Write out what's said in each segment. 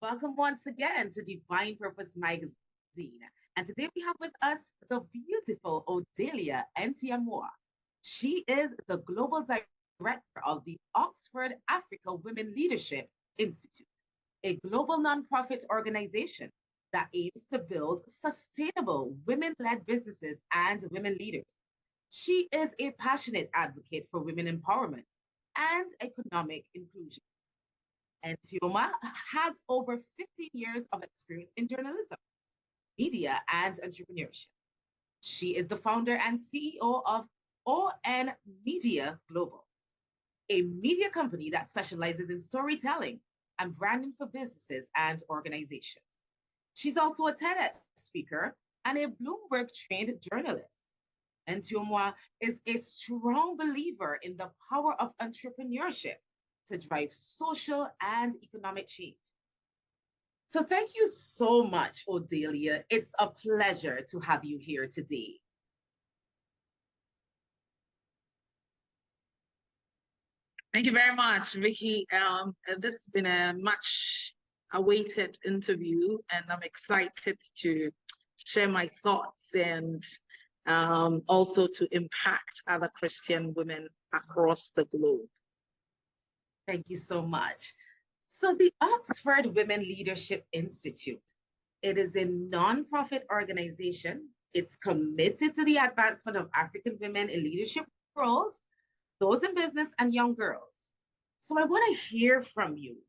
Welcome once again to Divine Purpose Magazine. And today we have with us the beautiful Odelia Ntiamoah. She is the Global Director of the Oxford Africa Women Leadership Institute, a global nonprofit organization that aims to build sustainable women-led businesses and women leaders. She is a passionate advocate for women empowerment and economic inclusion. And Ntiamoah has over 15 years of experience in journalism, media, and entrepreneurship. She is the founder and CEO of ON Media Global, a media company that specializes in storytelling and branding for businesses and organizations. She's also a TEDx speaker and a Bloomberg-trained journalist. And Ntiamoah is a strong believer in the power of entrepreneurship to drive social and economic change. So thank you so much, Odelia. It's a pleasure to have you here today. Thank you very much, Vicky. This has been a much awaited interview, and I'm excited to share my thoughts and also to impact other Christian women across the globe. Thank you so much. So the Oxford Women Leadership Institute, it is a nonprofit organization. It's committed to the advancement of African women in leadership roles, those in business, and young girls. So I want to hear from you.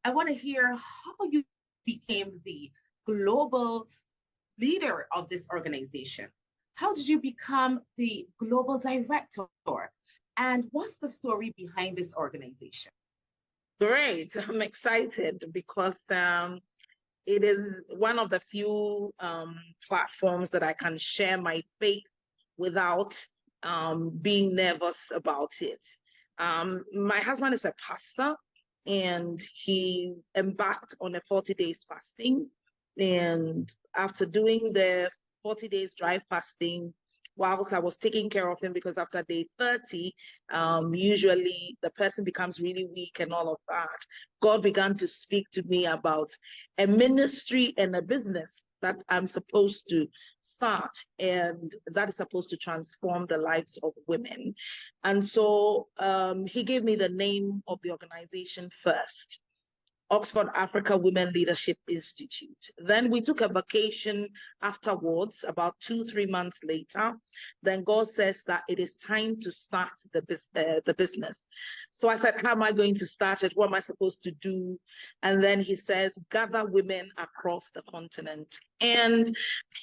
I want to hear how you became the global leader of this organization. How did you become the global director? And what's the story behind this organization? Great. I'm excited because it is one of the few platforms that I can share my faith without being nervous about it. My husband is a pastor, and he embarked on a 40 days fasting. And after doing the 40 days dry fasting, whilst I was taking care of him, because after day 30, usually the person becomes really weak and all of that, God began to speak to me about a ministry and a business that I'm supposed to start, and that is supposed to transform the lives of women. And so he gave me the name of the organization first: Oxford Africa Women Leadership Institute. Then we took a vacation afterwards, about 2-3 months later. Then God says that it is time to start the business. So I said, how am I going to start it? What am I supposed to do? And then he says, gather women across the continent and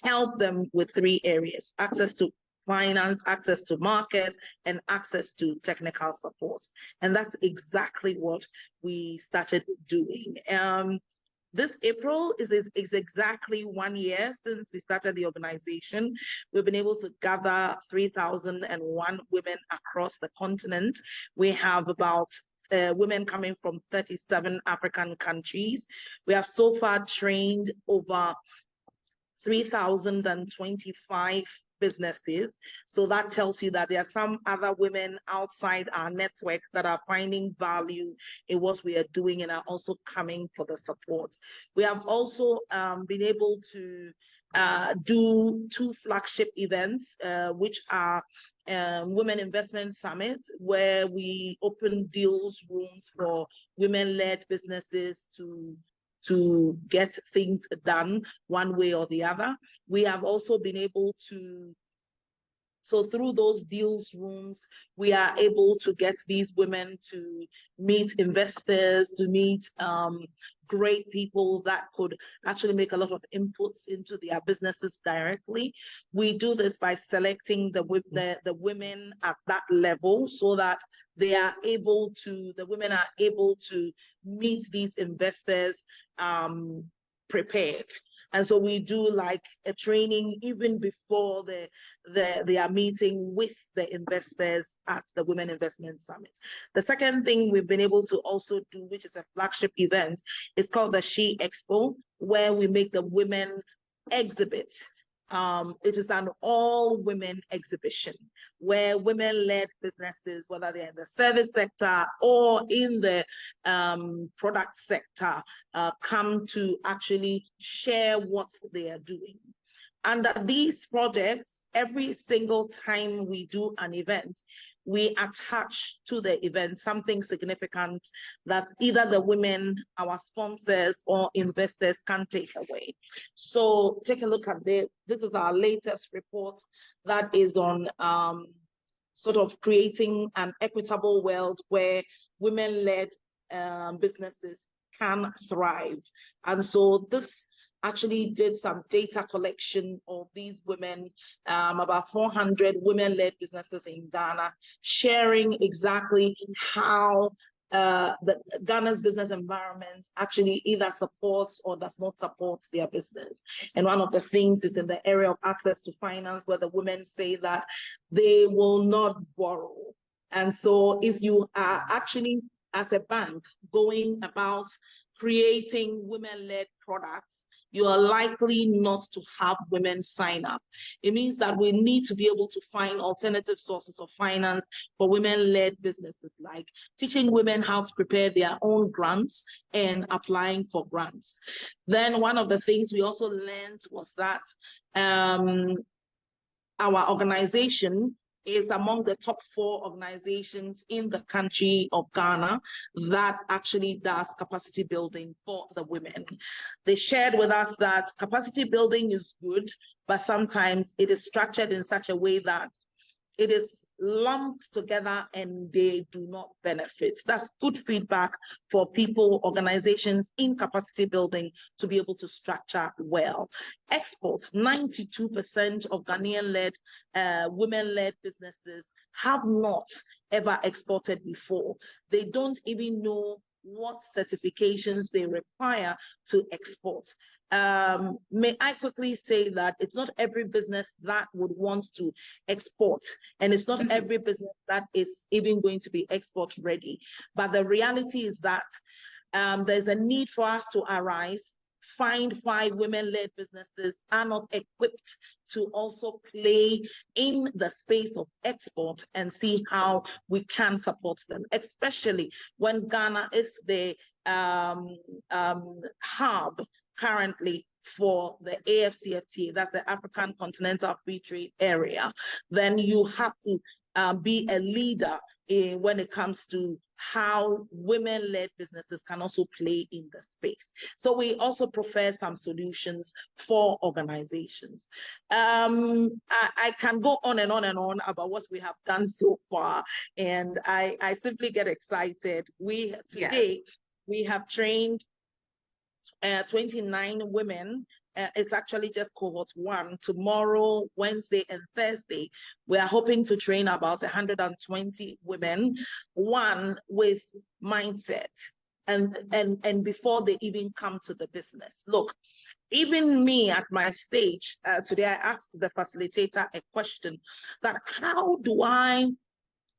help them with 3 areas: access to finance, access to market, and access to technical support. And that's exactly what we started doing. This April is exactly 1 year since we started the organization. We've been able to gather 3,001 women across the continent. We have about women coming from 37 African countries. We have so far trained over 3,025 businesses. So that tells you that there are some other women outside our network that are finding value in what we are doing and are also coming for the support. We have also been able to do 2 flagship events, which are Women Investment Summit, where we open deals rooms for women-led businesses to get things done one way or the other. We have also been able to, so through those deals rooms, we are able to get these women to meet investors, to meet great people that could actually make a lot of inputs into their businesses directly. We do this by selecting the women at that level so that the women are able to meet these investors prepared. And so we do like a training even before they are meeting with the investors at the Women Investment Summit. The second thing we've been able to also do, which is a flagship event, is called the She Expo, where we make the women exhibit It is an all-women exhibition where women-led businesses, whether they're in the service sector or in the product sector, come to actually share what they are doing. Under these projects, every single time we do an event, we attach to the event something significant that either the women, our sponsors, or investors can take away. So take a look at this. This is our latest report that is on sort of creating an equitable world where women-led businesses can thrive. And so this actually did some data collection of these women, about 400 women-led businesses in Ghana, sharing exactly how the Ghana's business environment actually either supports or does not support their business. And one of the things is in the area of access to finance, where the women say that they will not borrow. And so if you are actually, as a bank, going about creating women-led products, you are likely not to have women sign up. It means that we need to be able to find alternative sources of finance for women-led businesses, like teaching women how to prepare their own grants and applying for grants. Then one of the things we also learned was that our organization is among the top 4 organizations in the country of Ghana that actually does capacity building for the women. They shared with us that capacity building is good, but sometimes it is structured in such a way that it is lumped together and they do not benefit. That's good feedback for people, organizations in capacity building to be able to structure well. Export, 92% of Ghanaian-led, women-led businesses have not ever exported before. They don't even know what certifications they require to export. May I quickly say that it's not every business that would want to export, and it's not every business that is even going to be export ready. But the reality is that there's a need for us to arise, find why women-led businesses are not equipped to also play in the space of export and see how we can support them, especially when Ghana is the hub currently for the AFCFTA, that's the African Continental Free Trade Area. Then you have to be a leader when it comes to how women-led businesses can also play in the space. So we also prefer some solutions for organizations. I can go on and on and on about what we have done so far, and I simply get excited. Today, we have trained 29 women. It's actually just cohort 1. Tomorrow, Wednesday, and Thursday, we are hoping to train about 120 women, one with mindset, and before they even come to the business. Look, even me at my stage today, I asked the facilitator a question that how do I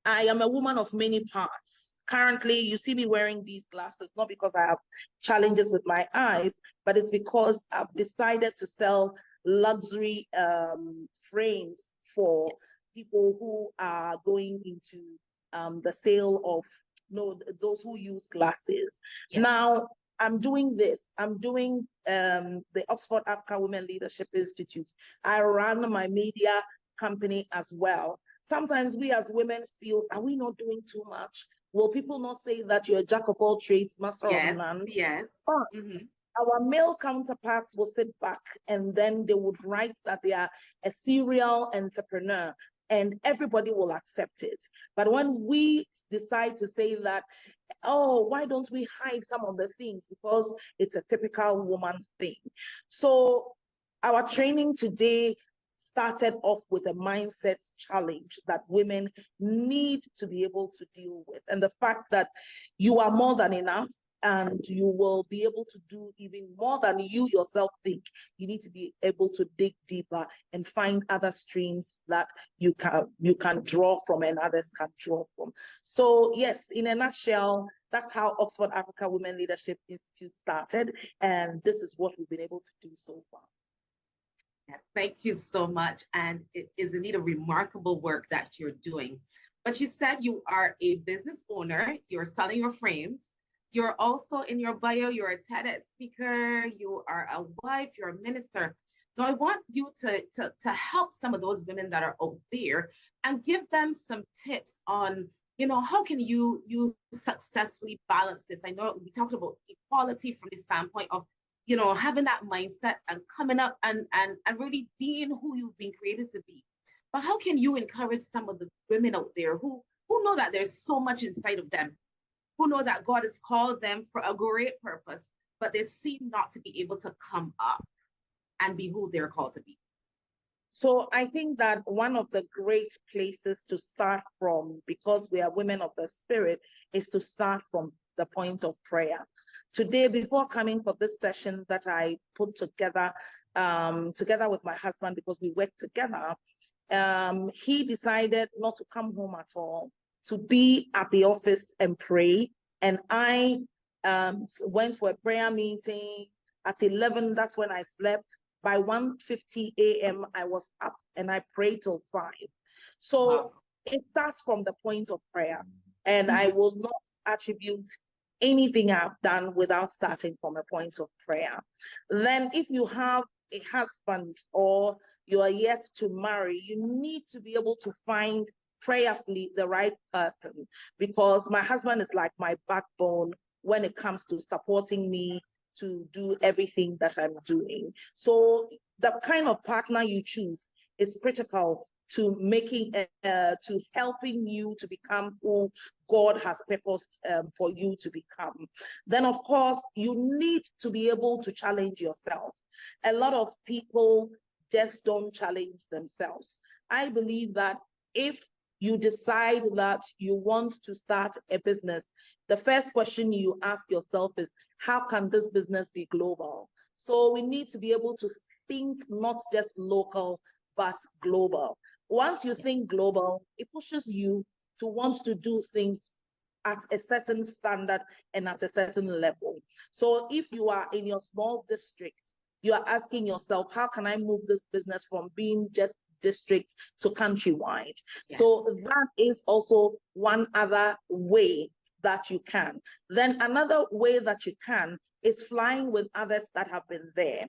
am a woman of many parts. Currently, you see me wearing these glasses, not because I have challenges with my eyes, but it's because I've decided to sell luxury frames for people who are going into the sale of those who use glasses. Yeah. Now, I'm doing this. I'm doing the Oxford Africa Women Leadership Institute. I run my media company as well. Sometimes we as women feel, are we not doing too much? Will people not say that you're a jack of all trades, master of none? Yes. But our male counterparts will sit back and then they would write that they are a serial entrepreneur and everybody will accept it. But when we decide to say that, oh, why don't we hide some of the things? Because it's a typical woman thing. So our training today started off with a mindset challenge that women need to be able to deal with. And the fact that you are more than enough and you will be able to do even more than you yourself think. You need to be able to dig deeper and find other streams that you can draw from and others can draw from. So yes, in a nutshell, that's how Oxford Africa Women Leadership Institute started. And this is what we've been able to do so far. Yes, thank you so much. And it is indeed a remarkable work that you're doing. But you said you are a business owner, you're selling your frames. You're also in your bio, you're a TEDx speaker, you are a wife, you're a minister. Now, I want you to help some of those women that are out there and give them some tips on, how can you successfully balance this? I know we talked about equality from the standpoint of having that mindset and coming up and really being who you've been created to be. But how can you encourage some of the women out there who know that there's so much inside of them, who know that God has called them for a great purpose, but they seem not to be able to come up and be who they're called to be? So I think that one of the great places to start from, because we are women of the spirit, is to start from the point of prayer. Today, before coming for this session that I put together, together with my husband, because we work together, he decided not to come home at all, to be at the office and pray. And I went for a prayer meeting at 11. That's when I slept. By 1:50 a.m., I was up and I prayed till 5. So Wow. it starts from the point of prayer. And I will not attribute anything I've done without starting from a point of prayer. Then if you have a husband or you are yet to marry, you need to be able to find prayerfully the right person, because my husband is like my backbone when it comes to supporting me to do everything that I'm doing. So the kind of partner you choose is critical to to helping you to become who God has purposed for you to become. Then, of course, you need to be able to challenge yourself. A lot of people just don't challenge themselves. I believe that if you decide that you want to start a business, the first question you ask yourself is, how can this business be global? So we need to be able to think not just local, but global. Once you think global, it pushes you to want to do things at a certain standard and at a certain level. So if you are in your small district, you are asking yourself, how can I move this business from being just district to countrywide? Yes. So that is also one other way that you can. Then another way that you can is flying with others that have been there.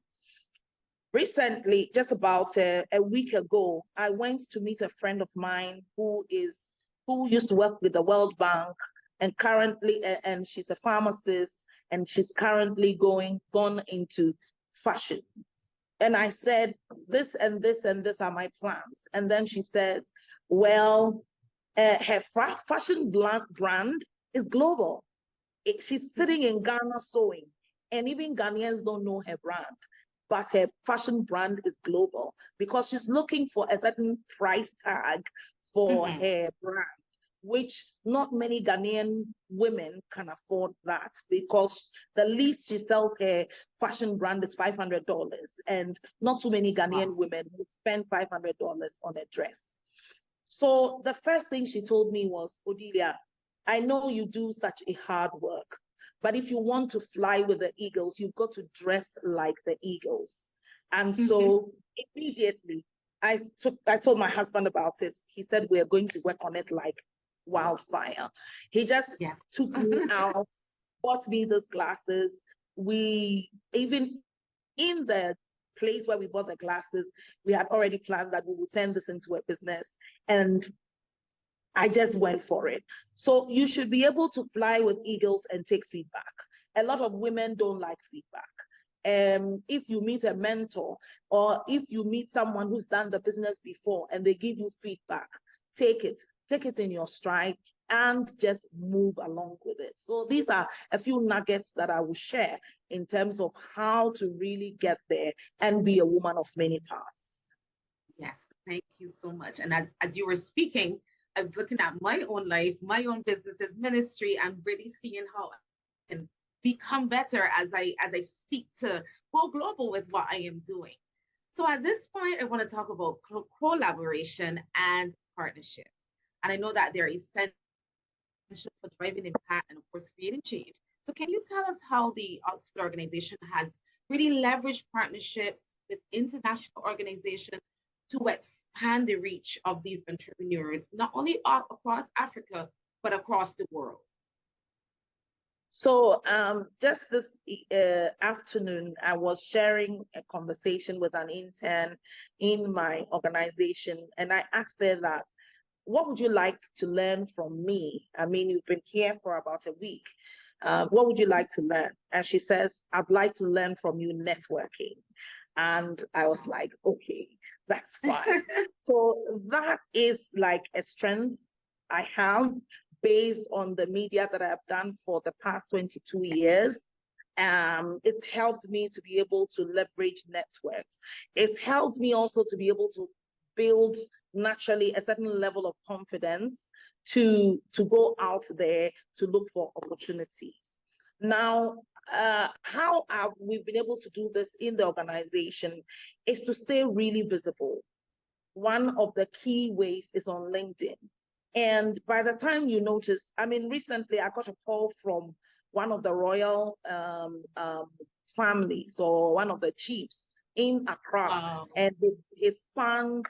Recently, just about a week ago, I went to meet a friend of mine who used to work with the World Bank, and currently, and she's a pharmacist, and she's currently gone into fashion. And I said, this and this and this are my plans. And then she says, well, her fashion brand is global. She's sitting in Ghana sewing, and even Ghanaians don't know her brand, but her fashion brand is global because she's looking for a certain price tag for her brand, which not many Ghanaian women can afford that, because the least she sells her fashion brand is $500, and not too many Ghanaian women would spend $500 on a dress. So the first thing she told me was, Odelia, I know you do such a hard work, but if you want to fly with the eagles, you've got to dress like the eagles. And so immediately I told my husband about it. He said, we're going to work on it like wildfire. He just took me out, bought me those glasses. We even in the place where we bought the glasses, we had already planned that we would turn this into a business. And I just went for it. So you should be able to fly with eagles and take feedback. A lot of women don't like feedback. If you meet a mentor, or if you meet someone who's done the business before and they give you feedback, take it in your stride and just move along with it. So these are a few nuggets that I will share in terms of how to really get there and be a woman of many parts. Yes, thank you so much. And as you were speaking, I was looking at my own life, my own businesses, ministry, and really seeing how I can become better as I seek to go global with what I am doing. So at this point, I want to talk about collaboration and partnership. And I know that they're essential for driving impact and, of course, creating change. So can you tell us how the Oxford organization has really leveraged partnerships with international organizations to expand the reach of these entrepreneurs, not only across Africa, but across the world? So just this afternoon, I was sharing a conversation with an intern in my organization, and I asked her that, what would you like to learn from me? I mean, you've been here for about a week. What would you like to learn? And she says, I'd like to learn from you networking. And I was like, okay, that's fine. So that is like a strength I have based on the media that I've done for the past 22 years. It's helped me to be able to leverage networks. It's helped me also to be able to build naturally a certain level of confidence to go out there to look for opportunities. Now, how have we been able to do this in the organization is to stay really visible. One of the key ways is on LinkedIn. And by the time you notice, I mean, recently I got a call from one of the royal families, or one of the chiefs in Accra. Wow. And his span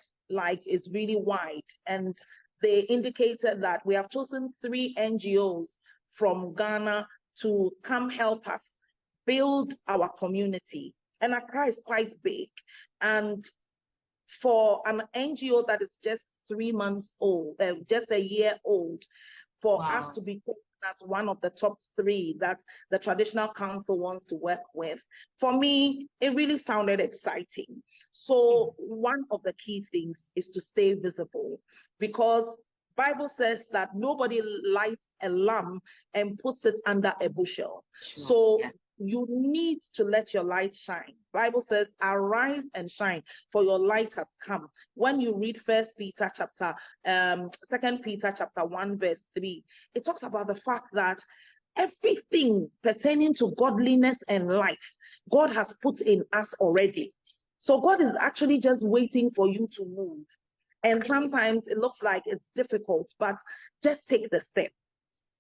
is really wide. And they indicated that we have chosen 3 NGOs from Ghana to come help us build our community. And Accra is quite big. And for an NGO that is just 3 months old, just a year old, for Wow. us to be as one of the top 3 that the traditional council wants to work with, for me, it really sounded exciting. So one of the key things is to stay visible, because Bible says that nobody lights a lamp and puts it under a bushel. Sure. So Yeah. you need to let your light shine. Bible says, arise and shine, for your light has come. When you read 2 Peter chapter 1 verse 3, it talks about the fact that everything pertaining to godliness and life, God has put in us already. So God is actually just waiting for you to move. And sometimes it looks like it's difficult, but just take the step.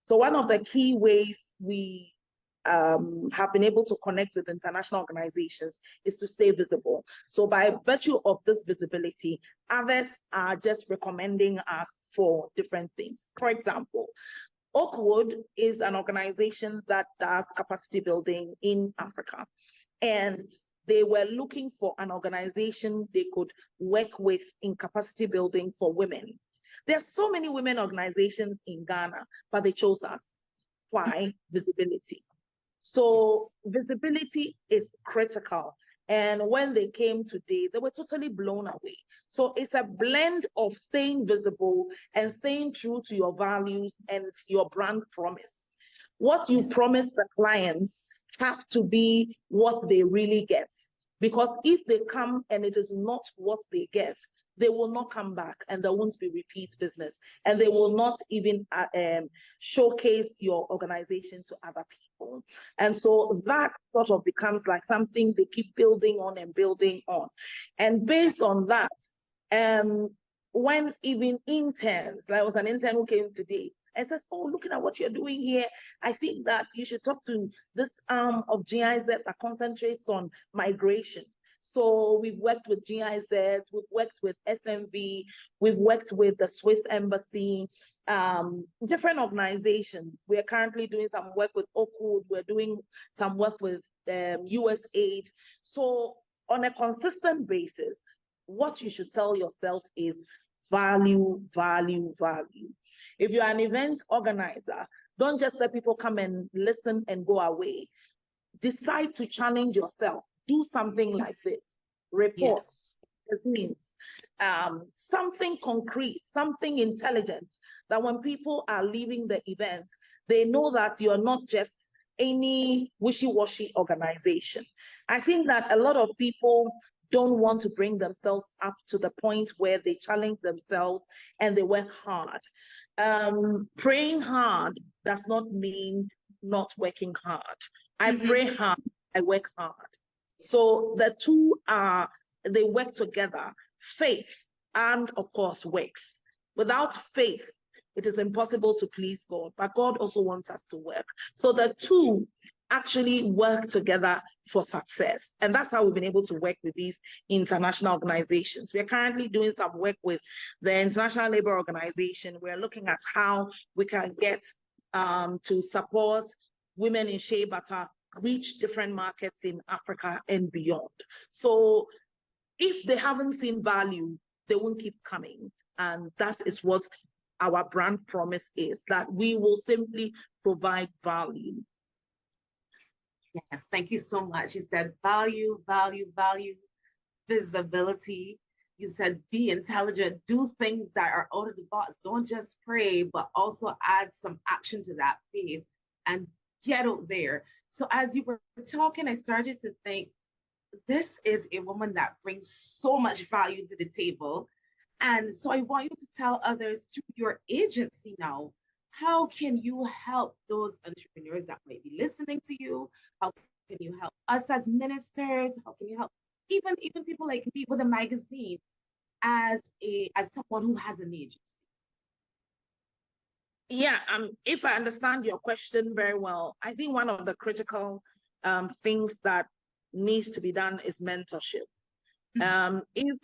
So one of the key ways we have been able to connect with international organizations is to stay visible. So by virtue of this visibility, others are just recommending us for different things. For example, Oakwood is an organization that does capacity building in Africa. And they were looking for an organization they could work with in capacity building for women. There are so many women organizations in Ghana, but they chose us. Why? Visibility. So visibility is critical. And when they came today, they were totally blown away. So it's a blend of staying visible and staying true to your values and your brand promise. What you promise the clients have to be what they really get. Because if they come and it is not what they get, they will not come back, and there won't be repeat business, and they will not even showcase your organization to other people. And so that sort of becomes like something they keep building on and building on. And based on that, when even interns, there was an intern who came today and says, oh, looking at what you're doing here, I think that you should talk to this arm of GIZ that concentrates on migration. So we've worked with GIZ, we've worked with SMV, we've worked with the Swiss Embassy, different organizations. We are currently doing some work with Oakwood, we're doing some work with USAID. So on a consistent basis, what you should tell yourself is value, value, value. If you're an event organizer, don't just let people come and listen and go away. Decide to challenge yourself. Do something like this. Reports. This means something concrete, something intelligent, that when people are leaving the event, they know that you're not just any wishy-washy organization. I think that a lot of people don't want to bring themselves up to the point where they challenge themselves and they work hard. Praying hard does not mean not working hard. I pray hard, I work hard. So the two they work together, faith and of course works. Without faith, it is impossible to please God, but God also wants us to work. So the two actually work together for success. And that's how we've been able to work with these international organizations. We're currently doing some work with the International Labour Organization. We're looking at how we can get to support women in shea butter reach different markets in Africa and beyond. So if they haven't seen value, they won't keep coming. And that is what our brand promise is, that we will simply provide value. Yes, thank you so much. You said value, value, value, visibility. You said be intelligent, do things that are out of the box. Don't just pray, but also add some action to that faith and get out there. So as you were talking, I started to think, this is a woman that brings so much value to the table. And so I want you to tell others through your agency now, how can you help those entrepreneurs that might be listening to you? How can you help us as ministers? How can you help even people like me with a magazine as someone who has an agency? Yeah, if I understand your question very well, I think one of the critical things that needs to be done is mentorship. If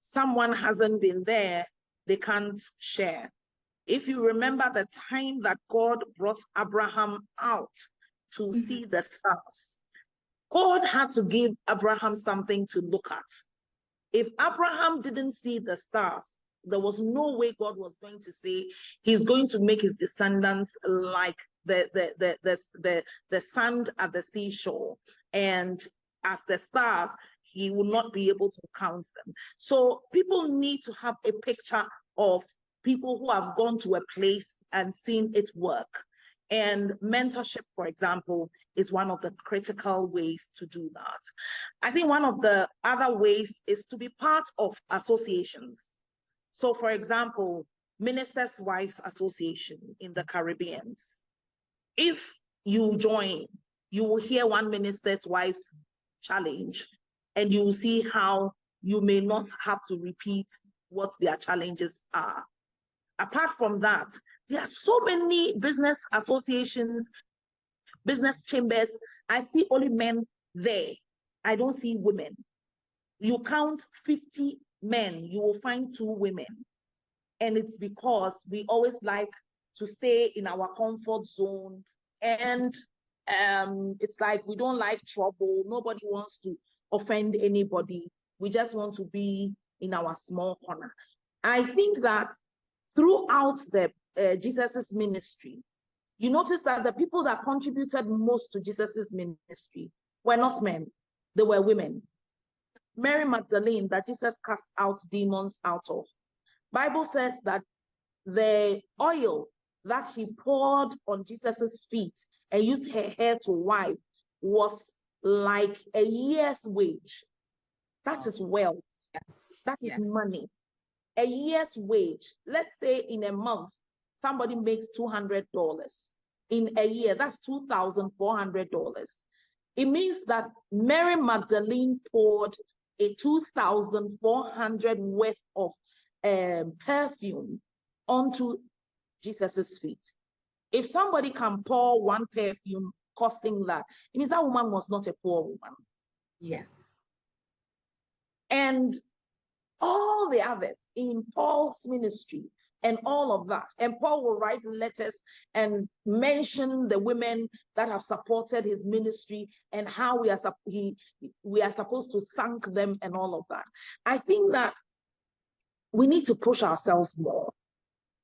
someone hasn't been there, they can't share. If you remember the time that God brought Abraham out to see the stars, God had to give Abraham something to look at. If Abraham didn't see the stars, there was no way God was going to say he's going to make his descendants like the sand at the seashore, and as the stars, he will not be able to count them. So people need to have a picture of people who have gone to a place and seen it work. And mentorship, for example, is one of the critical ways to do that. I think one of the other ways is to be part of associations. So, for example, Ministers' Wives Association in the Caribbean. If you join, you will hear one minister's wife's challenge, and you will see how you may not have to repeat what their challenges are. Apart from that, there are so many business associations, business chambers. I see only men there. I don't see women. You count 50 men, you will find 2 women. And it's because we always like to stay in our comfort zone. And it's like we don't like trouble. Nobody wants to offend anybody. We just want to be in our small corner. I think that throughout the Jesus's ministry, you notice that the people that contributed most to Jesus's ministry were not men, they were women. Mary Magdalene, that Jesus cast out demons out of. Bible says that the oil that she poured on Jesus's feet and used her hair to wipe was like a year's wage. That is wealth. Yes. That is money. A year's wage. Let's say in a month, somebody makes $200. In a year, that's $2,400. It means that Mary Magdalene poured a $2,400 worth of perfume onto Jesus's feet. If somebody can pour one perfume costing that, it means that woman was not a poor woman. Yes. And all the others in Paul's ministry and all of that. And Paul will write letters and mention the women that have supported his ministry and how we are supposed to thank them and all of that. I think that we need to push ourselves more.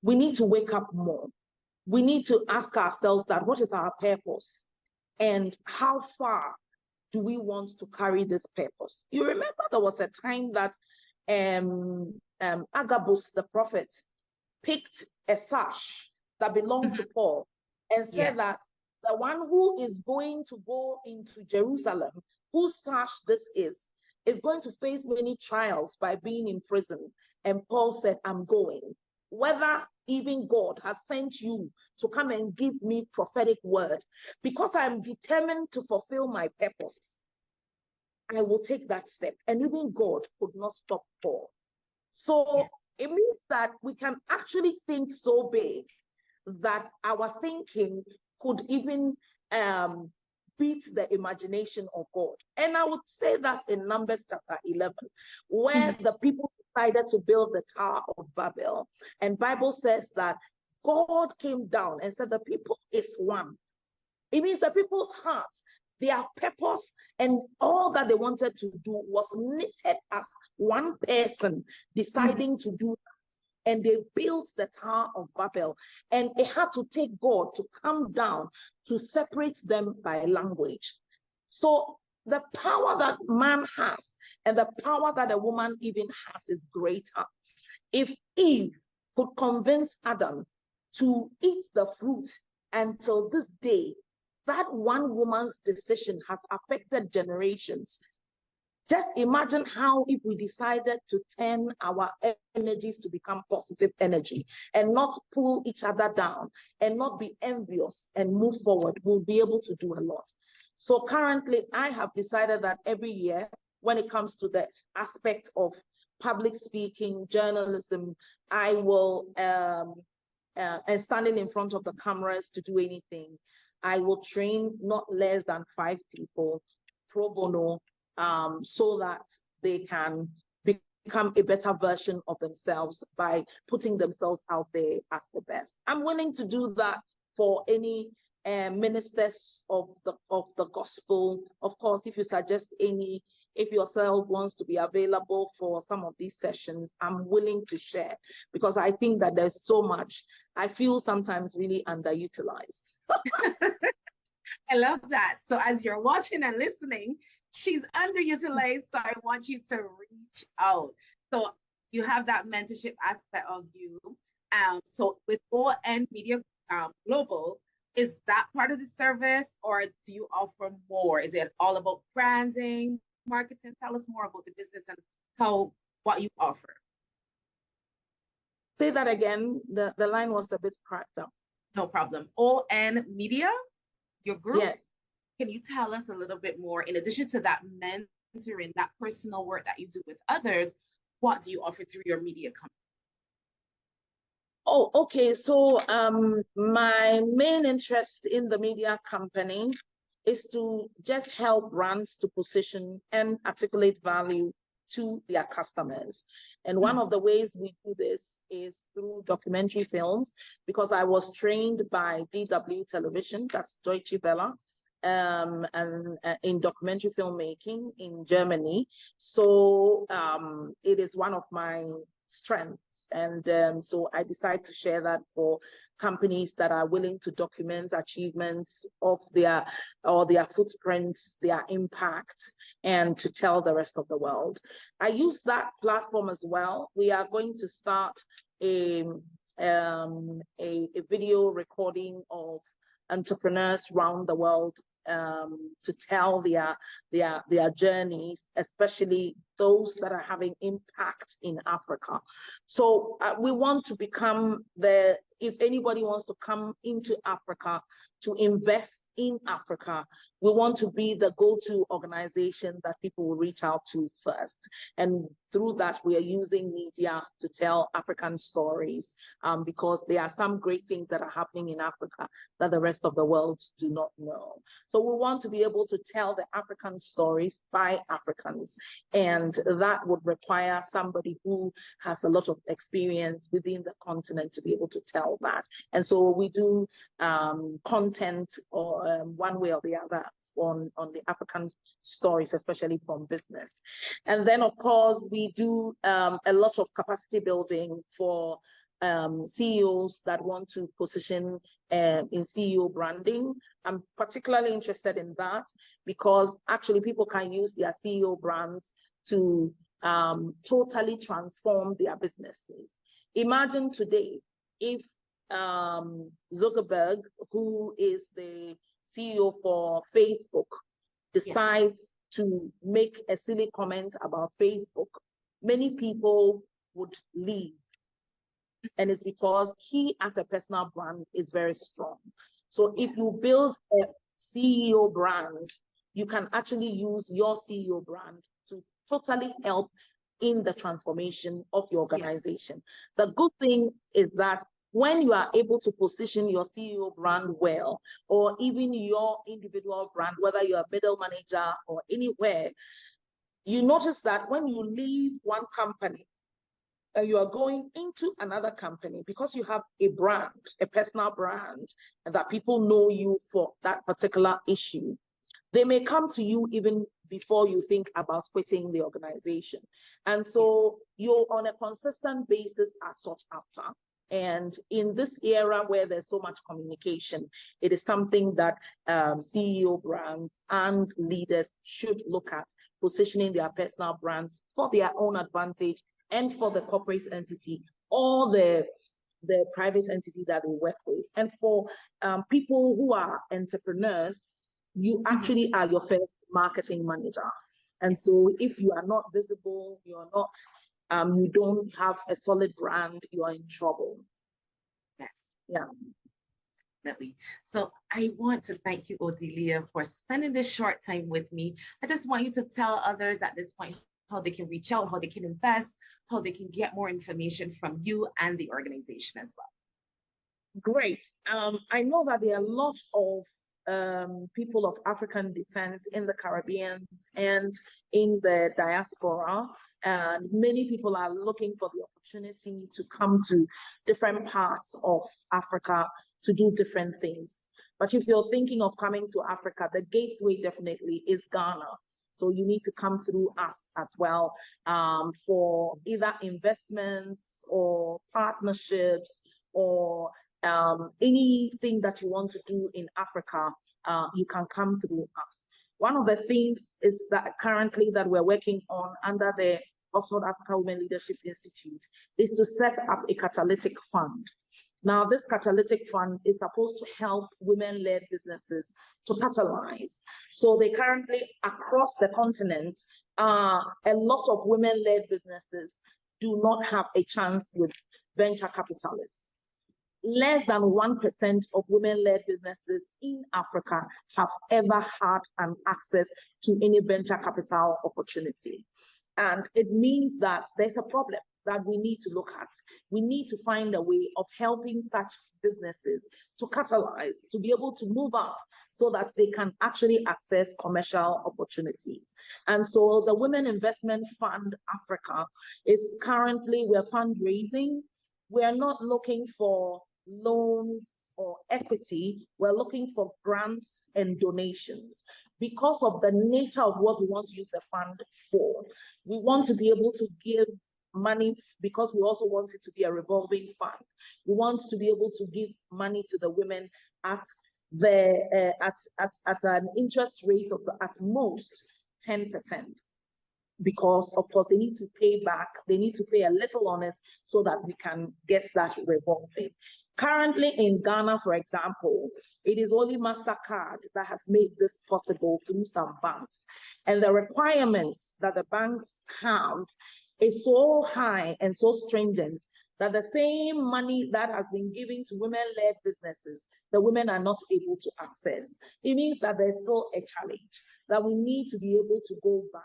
We need to wake up more. We need to ask ourselves that what is our purpose and how far do we want to carry this purpose? You remember there was a time that Agabus, the prophet, picked a sash that belonged to Paul and said that the one who is going to go into Jerusalem, whose sash this is going to face many trials by being in prison. And Paul said, I'm going. Whether even God has sent you to come and give me prophetic word, because I'm determined to fulfill my purpose, I will take that step. And even God could not stop Paul. So it means that we can actually think so big that our thinking could even beat the imagination of God. And I would say that in Numbers chapter 11, where the people decided to build the Tower of Babel, and Bible says that God came down and said the people is one. It means the people's hearts, their purpose, and all that they wanted to do was knitted as one person deciding to do that. And they built the Tower of Babel. And it had to take God to come down to separate them by language. So the power that man has and the power that a woman even has is greater. If Eve could convince Adam to eat the fruit until this day, that one woman's decision has affected generations. Just imagine how if we decided to turn our energies to become positive energy and not pull each other down and not be envious and move forward, we'll be able to do a lot. So currently, I have decided that every year, when it comes to the aspect of public speaking, journalism, I will, and standing in front of the cameras to do anything, I will train not less than 5 people pro bono, so that they can become a better version of themselves by putting themselves out there as the best. I'm willing to do that for any ministers of the gospel. Of course, if you suggest any, if yourself wants to be available for some of these sessions, I'm willing to share, because I think that there's so much. I feel sometimes really underutilized. I love that. So as you're watching and listening, she's underutilized. So I want you to reach out. So you have that mentorship aspect of you. So with ON Media Global, is that part of the service, or do you offer more? Is it all about branding, marketing? Tell us more about the business and what you offer. Say that again. The line was a bit cracked up. No problem. ON Media, your group? Yes. Can you tell us a little bit more, in addition to that mentoring, that personal work that you do with others, what do you offer through your media company? Oh, okay. So my main interest in the media company is to just help brands to position and articulate value to their customers. And one of the ways we do this is through documentary films, because I was trained by DW Television, that's Deutsche Welle, and in documentary filmmaking in Germany. So it is one of my strengths, and so I decided to share that for companies that are willing to document achievements of their footprints, their impact, and to tell the rest of the world. I use that platform as well. We are going to start a video recording of entrepreneurs around the world, to tell their journeys, especially those that are having impact in Africa. So we want to become if anybody wants to come into Africa to invest in Africa, we want to be the go-to organization that people will reach out to first. And through that, we are using media to tell African stories, because there are some great things that are happening in Africa that the rest of the world do not know. So we want to be able to tell the African stories by Africans, and that would require somebody who has a lot of experience within the continent to be able to tell that. And so we do content, or one way or the other, on the African stories, especially from business. And then, of course, we do a lot of capacity building for CEOs that want to position in CEO branding. I'm particularly interested in that, because actually people can use their CEO brands to totally transform their businesses. Imagine today if Zuckerberg, who is the CEO for Facebook, decides to make a silly comment about Facebook, many people would leave. And it's because he, as a personal brand, is very strong. So if you build a CEO brand, you can actually use your CEO brand to totally help in the transformation of your organization. The good thing is that when you are able to position your CEO brand well, or even your individual brand, whether you're a middle manager or anywhere, you notice that when you leave one company and you are going into another company, because you have a brand, a personal brand, and that people know you for that particular issue, they may come to you even before you think about quitting the organization. And so you're on a consistent basis are sought after. And in this era where there's so much communication, it is something that CEO brands and leaders should look at, positioning their personal brands for their own advantage and for the corporate entity or the private entity that they work with. And for people who are entrepreneurs, you actually are your first marketing manager. And so if you are not visible, you're not, you don't have a solid brand, you are in trouble. Yes. Yeah. Definitely. So I want to thank you, Odelia, for spending this short time with me. I just want you to tell others at this point how they can reach out, how they can invest, how they can get more information from you and the organization as well. Great. I know that there are a lot of people of African descent in the Caribbean and in the diaspora, and many people are looking for the opportunity to come to different parts of Africa to do different things. But if you're thinking of coming to Africa, the gateway definitely is Ghana. So you need to come through us as well for either investments or partnerships or anything that you want to do in Africa, you can come through us. One of the things is that currently that we're working on under the Oxford Africa Women Leadership Institute is to set up a catalytic fund. Now, this catalytic fund is supposed to help women-led businesses to catalyze. So they currently, across the continent, a lot of women-led businesses do not have a chance with venture capitalists. Less than 1% of women-led businesses in Africa have ever had an access to any venture capital opportunity. And it means that there's a problem that we need to look at. We need to find a way of helping such businesses to catalyze, to be able to move up so that they can actually access commercial opportunities. And so the Women Investment Fund Africa is currently, we're fundraising. We're not looking for loans or equity, we're looking for grants and donations because of the nature of what we want to use the fund for. We want to be able to give money because we also want it to be a revolving fund. We want to be able to give money to the women at the at an interest rate of at most 10%. Because of course they need to pay back, they need to pay a little on it so that we can get that revolving. Currently in Ghana, for example, it is only MasterCard that has made this possible through some banks. And the requirements that the banks have is so high and so stringent that the same money that has been given to women-led businesses, the women are not able to access. It means that there's still a challenge, that we need to be able to go back.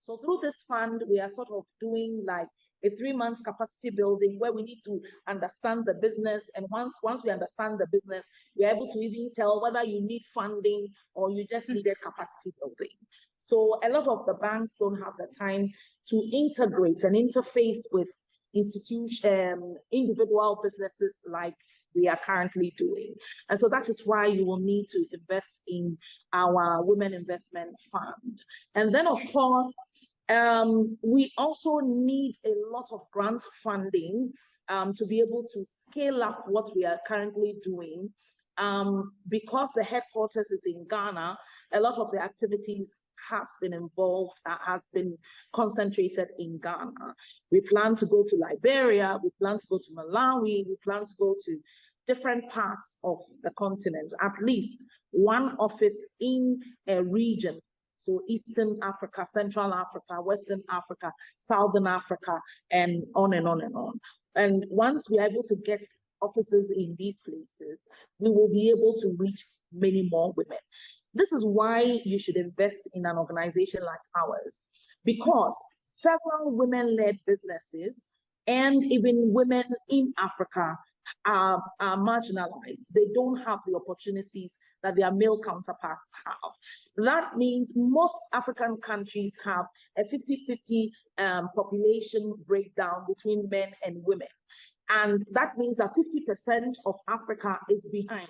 So through this fund, we are sort of doing like a 3-month capacity building where we need to understand the business. And once we understand the business, we're able to even tell whether you need funding or you just needed capacity building. So a lot of the banks don't have the time to integrate and interface with individual businesses like we are currently doing. And so that is why you will need to invest in our Women Investment Fund. And then, of course, we also need a lot of grant funding to be able to scale up what we are currently doing. Because the headquarters is in Ghana, a lot of the activities has been concentrated in Ghana. We plan to go to Liberia, we plan to go to Malawi, we plan to go to different parts of the continent, at least one office in a region. So Eastern Africa, Central Africa, Western Africa, Southern Africa, and on and on and on. And once we're able to get offices in these places, we will be able to reach many more women. This is why you should invest in an organization like ours, because several women-led businesses and even women in Africa are marginalized. They don't have the opportunities that their male counterparts have. That means most African countries have a 50-50 population breakdown between men and women. And that means that 50% of Africa is behind.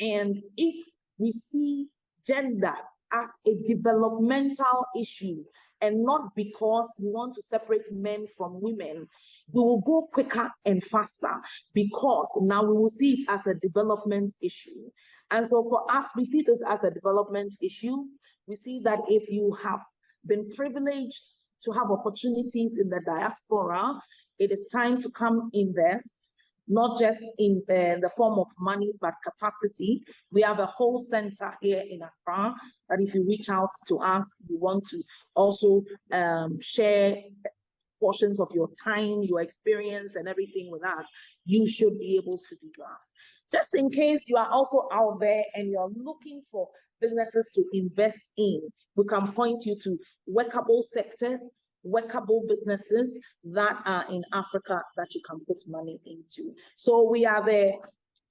And if we see gender as a developmental issue and not because we want to separate men from women, we will go quicker and faster because now we will see it as a development issue. And so for us, we see this as a development issue. We see that if you have been privileged to have opportunities in the diaspora, it is time to come invest, not just in the form of money, but capacity. We have a whole center here in Accra that if you reach out to us, you want to also share portions of your time, your experience, and everything with us, you should be able to do that. Just in case you are also out there and you're looking for businesses to invest in, we can point you to workable sectors, workable businesses that are in Africa that you can put money into. So we are the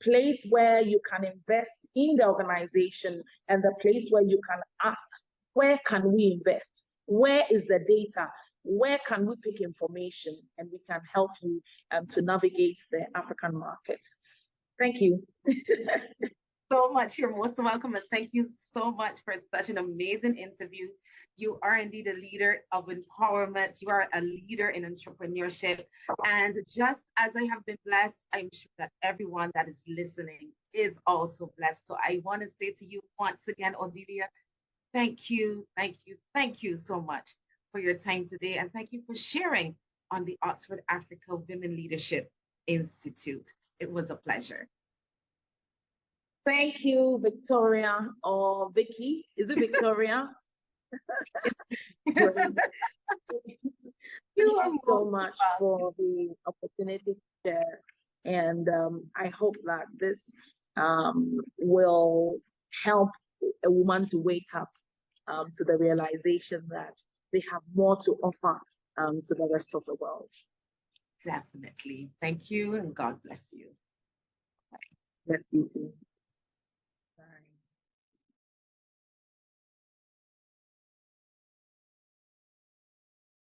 place where you can invest in the organization and the place where you can ask, where can we invest? Where is the data? Where can we pick information? And we can help you to navigate the African markets. Thank you. So much. You're most welcome. And thank you so much for such an amazing interview. You are indeed a leader of empowerment. You are a leader in entrepreneurship. And just as I have been blessed, I'm sure that everyone that is listening is also blessed. So I want to say to you once again, Odelia, thank you, thank you, thank you so much for your time today. And thank you for sharing on the Oxford Africa Women Leadership Institute. It was a pleasure. Thank you, Victoria or Vicky. Is it Victoria? Thank you so much for the opportunity to share. And I hope that this will help a woman to wake up to the realization that they have more to offer to the rest of the world. Definitely. Thank you and God bless you. Bless you too.